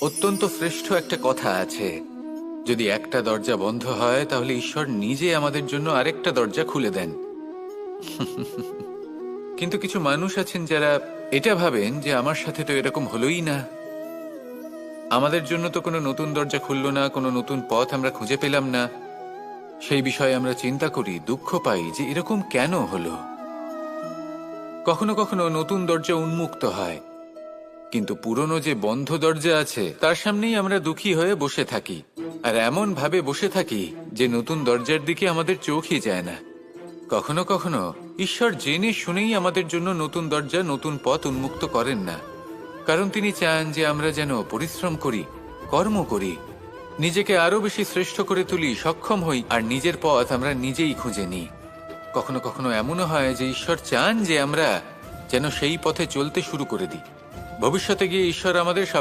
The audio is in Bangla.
অত্যন্ত শ্রেষ্ঠ একটা কথা আছে, যদি একটা দরজা বন্ধ হয় তাহলে ঈশ্বর নিজে আমাদের জন্য আরেকটা দরজা খুলে দেন। কিন্তু কিছু মানুষ আছেন যারা এটা ভাবেন যে আমার সাথে তো এরকম হলোই না, আমাদের জন্য তো কোনো নতুন দরজা খুললো না, কোনো নতুন পথ আমরা খুঁজে পেলাম না। সেই বিষয়ে আমরা চিন্তা করি, দুঃখ পাই যে এরকম কেন হলো। কখনো কখনো নতুন দরজা উন্মুক্ত হয়, কিন্তু পুরনো যে বন্ধ দরজা আছে তার সামনেই আমরা দুঃখী হয়ে বসে থাকি, আর এমন ভাবে বসে থাকি যে নতুন দরজার দিকে আমাদের চোখই যায় না। কখনো কখনো ঈশ্বর জেনে শুনেই আমাদের জন্য নতুন দরজা, নতুন পথ উন্মুক্ত করেন না, কারণ তিনি চান যে আমরা যেন পরিশ্রম করি, কর্ম করি, নিজেকে আরো বেশি শ্রেষ্ঠ করে তুলি, সক্ষম হই, আর নিজের পথ আমরা নিজেই খুঁজে নিই। কখনো কখনো এমনও হয় যে ঈশ্বর চান যে আমরা যেন সেই পথে চলতে শুরু করে দিই। ভবিষ্যতে গিয়ে ঈশ্বর আমাদের সব